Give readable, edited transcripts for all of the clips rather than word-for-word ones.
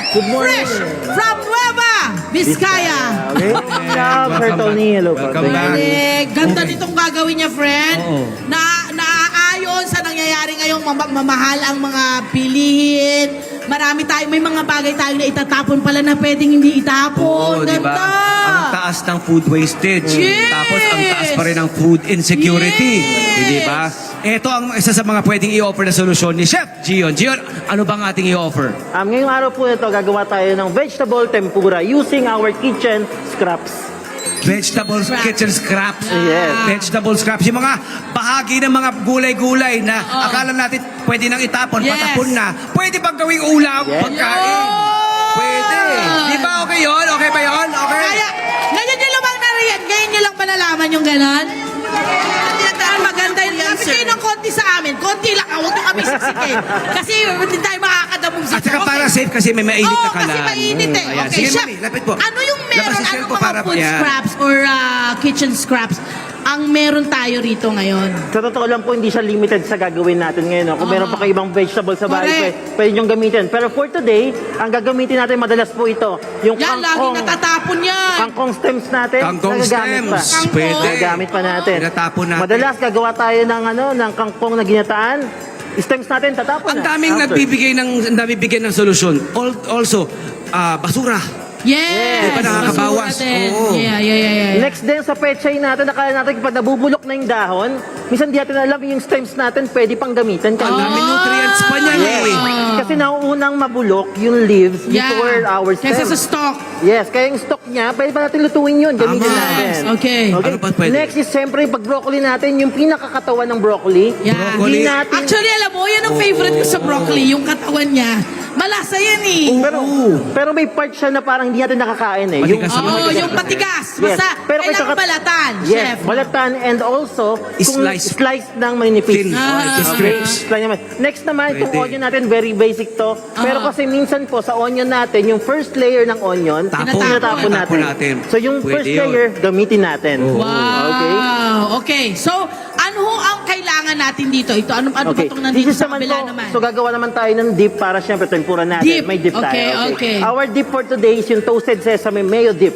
Good morning. Fresh from Nueva Vizcaya. Okay. Sir Tony, hello po. Welcome back. Ganda nitong gagawin niya, friend. Naaayon sa nangyayari ngayong mamahal ang mga bilihin. Marami tayo, may mga bagay tayo na itatapon pala na pwedeng hindi itapon. Oo, di ba? Ganda. Ang taas ng food wastage. Yes! Tapos ang taas pa rin ng food insecurity. Yes! Di ba? Ito ang isa sa mga pwedeng i-offer na solusyon ni Chef Gion. Gion, ano bang ating i-offer? Ngayong araw po ito, gagawa tayo ng vegetable tempura using our kitchen scraps. Vegetable kitchen scraps. Yes. Vegetable scraps. Yung mga bahagi ng mga gulay-gulay na akala natin pwede nang itapon, Yes. patapon na. Pwede bang gawing ulam, Yes. pagkain? Pwede. Di ba okay yun? Okay ba yun? Okay. Kaya, ngayon nyo lang bang nariyan? Ngayon nyo lang ba nalaman yung ganon? Maganda yun. Kasi kayo ng konti sa amin. Konti lang. Huwag nyo kami siksikin. Kasi hindi tayo makakadamong At saka para safe kasi may mainit na kalan. kasi mainit eh. Ayan. Okay, Sige, chef. mami, lapit po. Ano yung meron? Labas si Ano Chef po mga para- food Ayan. scraps or kitchen scraps ang meron tayo rito ngayon? Sa totoo lang po, hindi siya limited sa gagawin natin ngayon. No? Kung meron pa kayo ibang vegetable sa bahay, Correct. pwede niyong gamitin. Pero for today, ang gagamitin natin madalas po ito. Yung Yan, laging natatapon yan. kangkong stems natin, Kangkong nagagamit pa. stems. Pwede. Nagagamit pa natin. Tinatapon natin. Madalas gagawa tayo ng kangkong na ginataan. Stems natin, tatapon Ang na. daming After. nagbibigay ng solusyon. Also, basura. Yes. Di ba nakakabawas? Basura din. Oo. Yeah. Next din sa pechay natin, nakala natin kapag nabubulok na yung dahon, minsan di natin alam yung stems natin pwede pang gamitin. Ang daming nutrients pa niyan eh. Kasi nauunang mabulok yung leaves before our Kesa stems. sa stock. Yes, kaya yung stock niya, pwede pa natin lutuin yun, gamitin Tama. natin. Yes, okay. Ano pa pwede? Next is siyempre pag broccoli natin, yung pinakakatawan ng broccoli. Yeah. Broccoli. Hindi natin, Actually, alam mo, yan ang favorite ko sa broccoli, yung katawan niya. Malasa yan eh. pero may part siya na parang hindi natin nakakain eh. Matigas Oo, naman. yung matigas. Yes. Basta, Pero kailangan kung- balatan, Yes, chef. balatan and also kung Slice. slice ng maninipis. Thin. Ito strips. Slice naman. Next naman, itong Pwede. onion natin, very basic to. Pero kasi minsan po sa onion natin, yung first layer ng onion, Tapon. tinatapon Tapon natin. natin. So yung Pwede first yun. layer, gamitin natin. Okay? Wow. Okay. So, ano ho ang kailangan natin dito? Ito, ano ba Okay. itong nandito This is sa naman kabila po, naman? so gagawa naman tayo ng dip para syempre tempura natin. Dip. May dip Okay, tayo. okay. Our dip for today is yung toasted sesame mayo dip.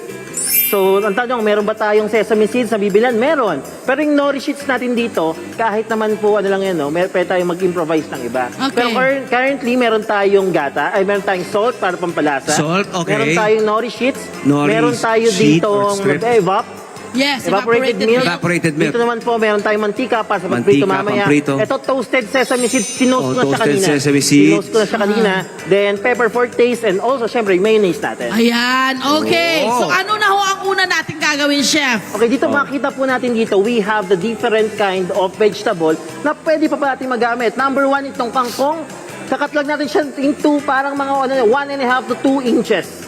So, ang tanong, meron ba tayong sesame seeds sa bibilan? Meron. Pero yung nori sheets natin dito, kahit naman po ano lang yan, no, pwede tayong mag-improvise ng iba. Okay. Pero currently, meron tayong meron tayong salt para pampalasa. Salt, okay. Meron tayong nori sheets. Nori meron tayo sheet dito or strips. evap. Yes, Evaporated milk. Evaporated milk. Dito naman po, meron tayong mantika para sa Mantika, pagprito mamaya. pamprito. Ito, toasted sesame seeds. Pinost ko na siya toasted kanina. sesame seeds. Pinost ko na siya kanina. Then, pepper for taste and also, syempre, mayonnaise natin. Ayan, okay. Oh. So, ano na ho ang una nating gagawin, chef? Okay, dito makikita po natin dito, we have the different kind of vegetable na pwede pa natin magamit. Number one, itong kangkong. Kakatlag natin siya into parang mga 1.5 to 2 inches.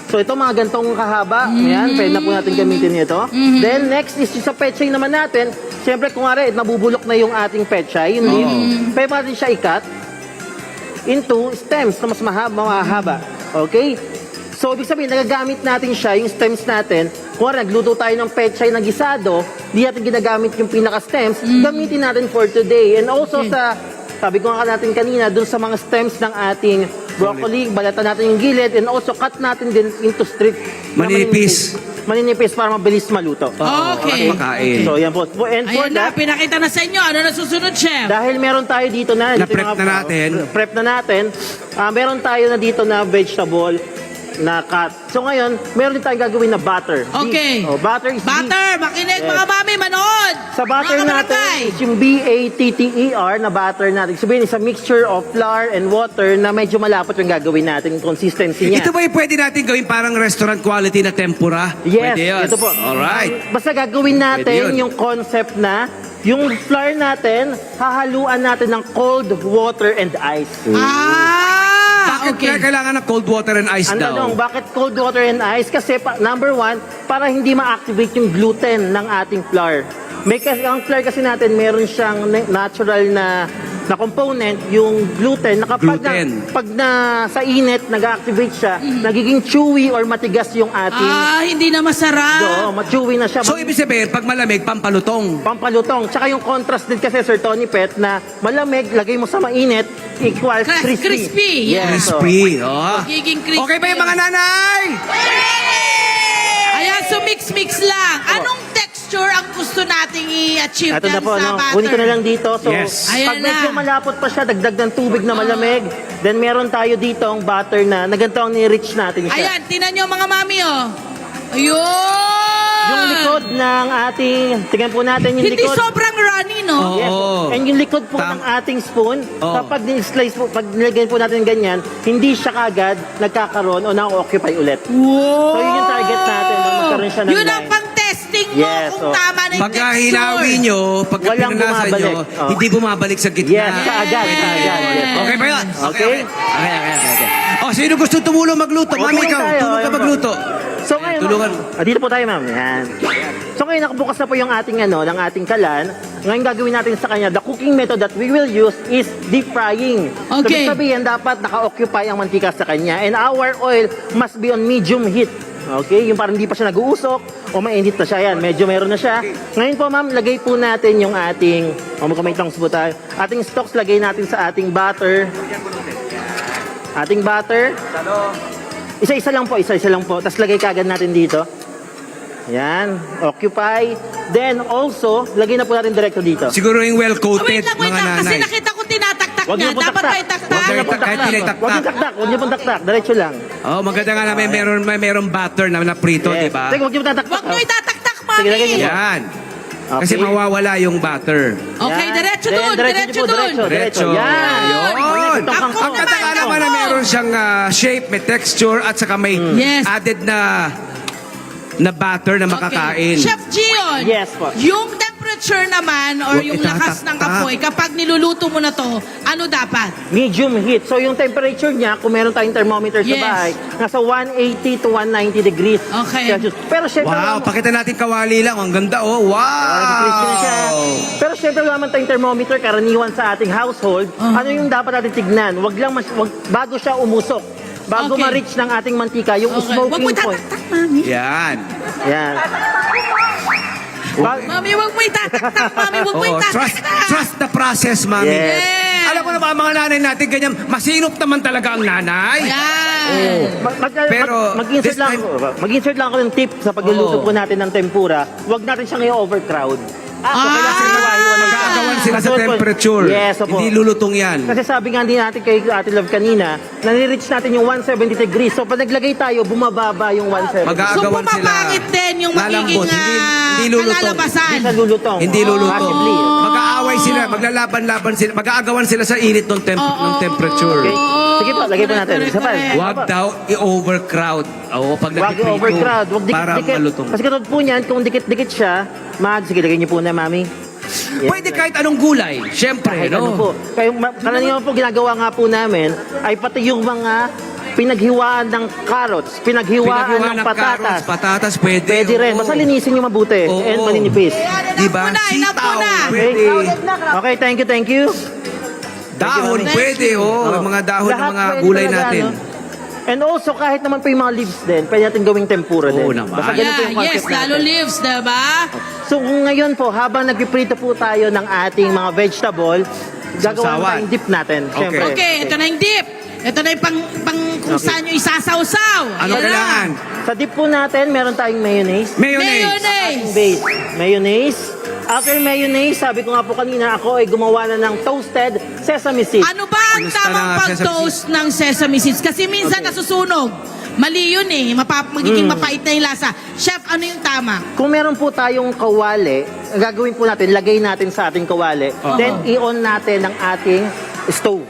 So ito mga gantong kahaba, ayan, pwede na po natin gamitin ito. Then next is yung sa pechay naman natin, siyempre kung nga nabubulok na yung ating pechay, yung leaf, pwede pa natin siya i-cut into stems na mas mahaba. Okay? So ibig sabihin, nagagamit natin siya, yung stems natin, kung nga nagluto tayo ng pechay na gisado, di natin ginagamit yung pinaka-stems, gamitin natin for today. And also sabi ko nga natin kanina, dun sa mga stems ng ating broccoli, balatan natin yung gilid, and also cut natin din into strip. Maninipis. Maninipis para mabilis maluto. Okay. Makain. So, yan po. And for Ayan na, that, pinakita na sa inyo. Ano na susunod, chef? dahil meron tayo dito na... dito Na-prep yung na natin. Prep na natin. Meron tayo na dito na vegetable na cut. So ngayon, meron din tayong gagawin na butter. Okay. Butter is Butter, makinig Yes. mga mami, manood. Sa butter Mga natin, kabarangay. is yung BATTER na butter natin. Sabihin, is a mixture of flour and water na medyo malapot yung gagawin natin, yung consistency niya. Ito ba yung pwede natin gawin parang restaurant quality na tempura? Yes, Pwede yun. ito po. Alright. Basta gagawin Pwede natin yun. yung concept na yung flour natin, hahaluan natin ng cold water and ice. Bakit okay. kailangan ng cold water and ice Ang daw? tanong, bakit cold water and ice? Kasi number one, para hindi ma-activate yung gluten ng ating flour. Ang flour kasi natin, meron siyang natural na component, yung gluten, na kapag Gluten. pag sa init, nag-activate siya, nagiging chewy or matigas yung ating Hindi na masarap. ma-chewy na siya. So, ibig sabihin, pag malamig, pampalutong. Pampalutong. Tsaka yung contrast din kasi, Sir Tony Pet, na malamig, lagay mo sa mainit, equals crispy. Crispy, Yes. so- Crispy. Oh. Magiging crispy. Okay ba yung mga nanay? Ayan, so mix-mix lang. Anong texture ang gusto nating i-achieve Ito na dyan po, sa no? butter? Kunin ko na lang dito. So, Yes. pag Ayan medyo na. malapot pa siya, dagdag ng tubig na malamig. Then, meron tayo dito ang butter na ganito ang ni-rich natin siya. Ayan, tinan nyo mga mami, oh. Ayun! Yung likod ng ating, tingnan po natin yung Hindi likod. sobrang runny, no? Oo. Yes. And yung likod po Tam- ng ating spoon, Oo. kapag ni-slice po, pag nilagyan po natin ganyan, hindi siya kagad nagkakaroon o na-occupy ulit. Wow! So, yun yung target natin, na magkaroon siya ng Yun ang line. pang-testing mo Yes, kung oh. tama na yung Pagka texture. hinawi nyo, pagka Walang pinanasan nyo, bumabalik. Oh. hindi bumabalik sa gitna. Yes, kaagad, kaagad. Yes. Okay ba yun? Okay. Okay. O, sino gusto tumulong magluto? Mami, Okay ikaw, tayo, tulong ka ayun po. magluto. So ngayon, Tulungan. dito po tayo, ma'am. Yan. So ngayon, nakabukas na po yung ating ng ating kalan. Ngayon gagawin natin sa kanya, the cooking method that we will use is deep frying. So, Okay. ibig sabihin, dapat naka-occupy ang mantika sa kanya. And our oil must be on medium heat. Okay? Yung parang hindi pa siya nag-uusok o mainit na siya. Yan, medyo meron na siya. Ngayon po, ma'am, lagay po natin yung ating, magkamay tongs po tayo. Ating stocks, lagay natin sa ating butter. Ating butter. Isa-isa lang po, isa-isa lang po. Tapos lagay kagad natin dito. Yan, occupy. Then also, lagay na po natin direkto dito. Siguro yung Wait well-coated, lang, mga Kasi nanay. nakita ko tinataktak Huwag niya. niyo pong Dapat taktak. ba itaktak? Huwag niyo pong kahit taktak. tinitaktak. Huwag niyo taktak. Huwag niyo pong taktak. Diretso lang. Oh, maganda nga na may meron butter na prito, di ba? Sige, huwag niyo pong tataktak. Huwag nyo itataktak, Sige, lagay mami. niyo. Yan. Kasi Okay. mawawala yung butter. Okay, Yan. diretso Then, doon, diretso niyo po, doon. Diretso. Yan. Yun. Itong Ako kangkong. Ang kataka naman na meron siyang shape, may texture, at saka may Yes. added na butter na makakain. Okay. Chef Gion, Yes po. yung temperature naman or Huwag yung lakas ng itataktak. apoy, kapag niluluto mo na to, ano dapat? Medium heat. So yung temperature niya, kung meron tayong thermometer Yes. sa bahay, nasa 180 to 190 degrees Okay. Celsius. Pero syempre, Wow, pakita natin kawali lang. Ang ganda, oh. crispy na siya. Wow! Pero syempre wala man tayong thermometer karaniwan sa ating household. Ano yung dapat natin tignan? Wag lang bago siya umusok. Bago Okay. ma-reach ng ating mantika, yung Okay. Huwag mo smoking point. itataktak, mami. Yan. Yan. Mami, huwag mo itataktak, mami. Huwag mo Oo, itataktak. trust the process, mami. Yes. Alam mo na ba, mga nanay natin, ganyan, masinop naman talaga ang nanay. Yan. Pero, mag-insert this lang, time- mag-insert lang ako ng tip sa pagluluto Oo. po natin ng tempura. Huwag natin siyang i-overcrowd. So kailangan hiwa-hiwa na Nagkagawan sila sa Katulad po- temperature. Yes, opo. Hindi lulutong yan. Kasi sabi nga din natin kay Ate Love kanina, nare-reach natin yung 170 degrees. So pag naglagay tayo, bumababa yung 170. So, Mag-aagawan sila. pumapangit din yung magiging Lalambot, hindi lulutong. kalalabasan. Hindi sa lulutong. Hindi lulutong. Possibly. Mag-aaway sila, maglalaban-laban sila, mag-aagawan sila sa init ng temperature. Okay? Sige po, lagay po natin. Isa pa. Huwag daw i-overcrowd. Oo, pag Huwag nagpiprito, overcrowd. Huwag parang dikit-dikit. malutong. Kasi katulad po niyan, kung dikit-dikit siya, sige, lagay niyo po na, mami. Yes. Pwede kahit anong gulay. Siyempre, Kahit ano po. no? Kaya karaniwan po ginagawa nga po namin ay pati yung mga pinaghiwaan ng carrots, pinaghiwaan ng patatas. Patatas, pwede. Pwede rin. oo. Basta linisin nyo mabuti Oo. and maninipis. Diba? Enough Sitaw, muna. pwede. Okay, thank you. Dahon, Thank pwede. you. Oh, mga dahon ng Lahat mga pwede gulay talaga, natin. no? And also, kahit naman po yung mga leaves din, pwede natin gawing tempura din. Oo naman. Basta ganun po yung Yes, concept lalo natin. lives, diba? So ngayon po, habang nagpiprito po tayo ng ating mga vegetable, gagawa Sausawan. tayong dip natin. Okay. Syempre. Okay, ito na yung dip. Ito na yung pang kung Okay. saan nyo isasawsaw. Ano Ayan na. kailangan? Sa dip po natin, meron tayong mayonnaise. Mayonnaise. Mayonnaise. Base. Mayonnaise. After mayonnaise, sabi ko nga po kanina, ako ay gumawa na ng toasted sesame seeds. Ano ba ang Kumusta tamang na pag-toast ng sesame seeds? Kasi minsan Okay. nasusunog. Mali yun eh. Magiging mapait na yung lasa. Chef, ano yung tama? Kung meron po tayong kawali, ang gagawin po natin, lagay natin sa ating kawali, then i-on natin ang ating stove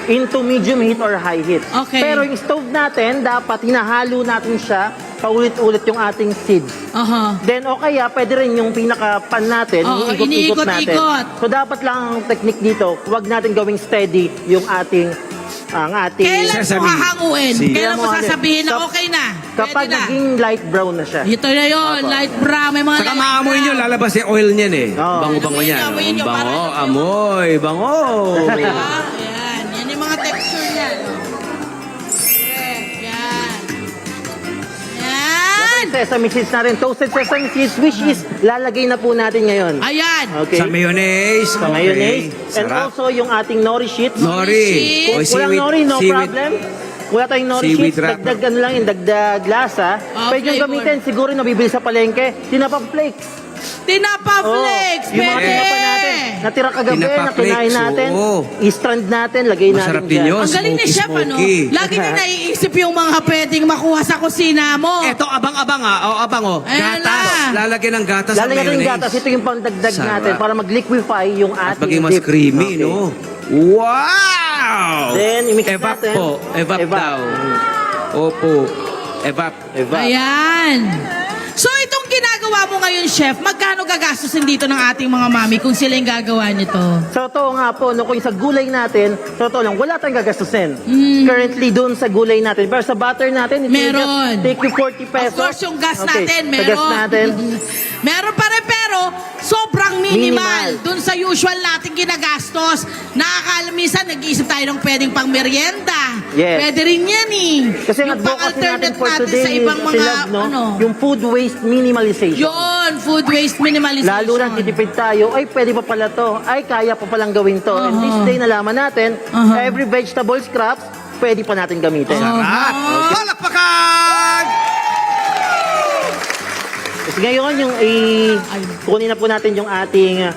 into medium heat or high heat. Okay. Pero yung stove natin, dapat hinahalo natin siya paulit-ulit yung ating seeds. Aha. Then o kaya pwede rin yung pinaka-pan natin, Oo, iniikot-ikot natin. iniikot-ikot. So dapat lang ang technique dito, huwag natin gawing steady yung ating Kailan Sesame mo hahanguin? seeds. Kailan mo sasabihin na Kap- okay na? Kapag Pwede na. naging light brown na siya. Ito na yun, Opo. light brown. May mga Saka light maamoy brown. nyo, lalabas yung oil niyan eh. Oo. Bango-bango yan. Amoy nyo, Bango, parang- amoy, bango. Ah, yan. Yan yung mga texture niyan. Correct. Yan. Yan. Ayan! Sesame seeds na rin. Toasted sesame seeds, which is lalagay na po natin ngayon. Ayan! Okay. Sa mayonnaise. Sa mayonnaise. Okay. And Sarap. also yung ating nori sheets. Nori. Kung Kung walang nori, no problem. Wala tayong nori Seaweed sheets, wrapper. dagdag ano lang yun, dagdag lasa. Pwede yung flavor. gamitin, siguro nabibili sa palengke. Tinapa flakes. Tinapa flakes! Yung mga Pwede! tinapa natin, natira kagabi, Tinapa na kinain flakes, natin, oo. i-strand natin, lagay Masarap natin din dyan. yun. Ang galing ni Smoky, Chef, ano? smoky. Lagi niya naiisip yung mga pwedeng makuha sa kusina mo. Eto, abang-abang abang Ayan Gatas. na. Lalagyan ng gatas sa Lalagyan natin mayonnaise. yung gatas, ito yung pangdagdag Sarap. natin para mag-liquefy yung At ating maging mas dip. creamy, Okay. no? Wow! Then, i-mix Evap natin. po. Evap daw. Opo. Evap. Evap. Ayan. So itong ginagawa mo ngayon, Chef, magkano gagastusin dito ng ating mga mami kung sila yung gagawa nito? So, ito nga po, no, kung sa gulay natin, so ito lang, wala tayong gagastusin. Currently, doon sa gulay natin. Pero sa butter natin, it will Meron. just take you 40 pesos. Of course, yung gas Okay, natin, sa meron. gas natin. Meron pa rin, pero sobrang minimal. Minimal. Dun sa usual natin ginagastos. Nakakala, minsan nag-iisip tayo ng pwedeng pang merienda. Yes. Pwede rin yan eh. Kasi yung ang advocacy natin for today sa ibang is, mga, Love, no? ano. Yung food waste minimalization. Yun, food waste minimalization. Lalo na titipid tayo, ay pwede pa pala to, ay kaya pa palang gawin to. And this day nalaman natin, every vegetable scraps, pwede pa natin gamitin. Ah, palakpakan! Kasi ngayon, yung kunin na po natin yung ating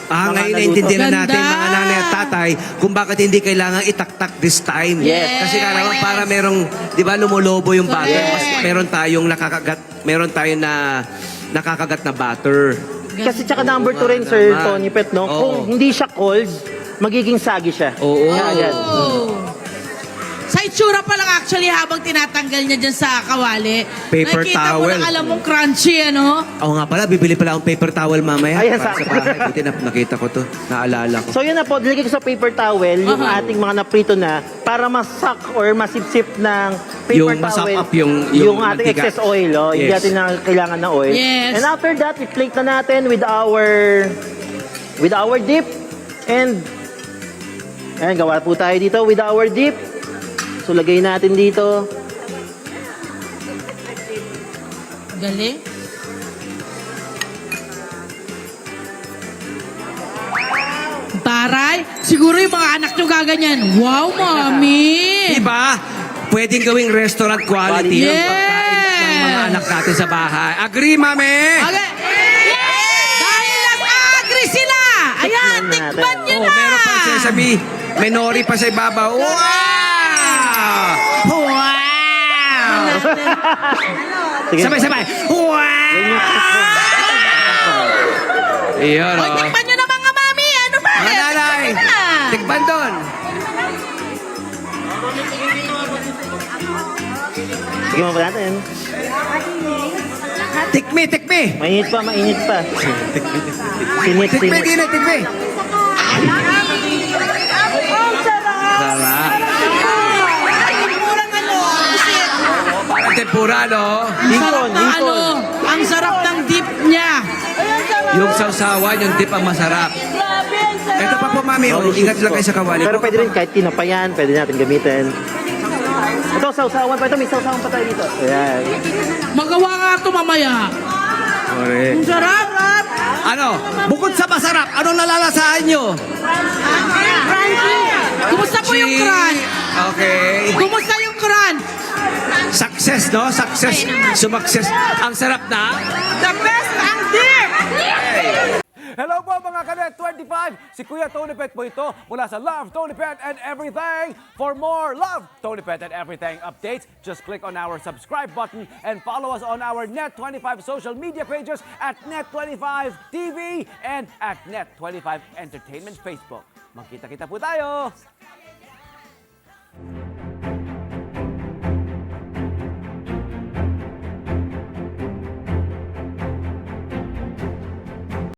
mga Ngayon naluto. naintindihan na Ganda! natin mga nanay at tatay kung bakit hindi kailangan itaktak this time. Yes. Kasi kailangan para merong, di ba, lumolobo yung butter. Correct. Mas meron tayong nakakagat na butter. Kasi tsaka number 2 rin, Sir naman. Tony Pet, no? Oo. Kung hindi siya cold, magiging sagi siya. Oo. Yan. Oh. Sa itsura pa lang actually habang tinatanggal niya dyan sa kawali. Paper nakita towel. mo lang alam mong crunchy, ano? Oo nga pala, bibili pala akong paper towel mamaya. Ayan, para sa sakto. bahay. Buti na nakita ko to. Naalala ko. So yun na po, nilagay ko sa paper towel yung ating mga naprito na para masak or masipsip ng paper Yung masap towel up yung ating mantika. excess oil. Oh. Hindi Yes. natin na kailangan ng oil. Yes. And after that, i-plate na natin with our dip. And ayan, gawa po tayo dito with our dip. So lagay natin dito. Galing. Taray, siguro yung mga anak nyo gaganyan. Wow, mami! Diba? Pwedeng gawing restaurant quality yung Yes. pagkain ng mga anak natin sa bahay. Agree, mami? Okay. Dahil nag-agree sila! Ayan, Tikman natin. tikman nyo na! Meron pa sesame. May nori pa sa ibabaw. Wow! Wow! Sige. Sabay-sabay. Wow! Iyon, Hoy, oh. tikman nyo na mga mami! Ano ba? Mga nanay, Tikman na. tikman doon. Sige mo ba natin? Tikmi, tikmi. Mainit pa, mainit pa. Sinit, Tikmi sinit. din, tikmi. Sarap. Murang ano, pusit. Parang tempura, no? Ang sarap ng hipon. ano, ang sarap ng dip niya. Yung sausawan, yung dip ang masarap. Ito pa po, mami. Oh, ingat lang kayo sa kawali. Pero pwede rin kahit tinapayan, pwede natin gamitin. Ito, sausawan pa ito. May sausawan pa tayo dito. Ayan. Magawa nga ito mamaya. Correct. Ang sarap. Ano? Bukod sa masarap, anong nalalasahan nyo? Kumusta po yung crunch? Okay. Kumusta yung crunch? Success, no? Success. Sumakses. Ang sarap na. The best ang dip! Hello po mga Kanet 25! Si Kuya Tony Pet po ito mula sa Love, Tony Pet and Everything. For more Love, Tony Pet and Everything updates, just click on our subscribe button and follow us on our Net25 social media pages at Net25 TV and at Net25 Entertainment Facebook. Magkita-kita po tayo!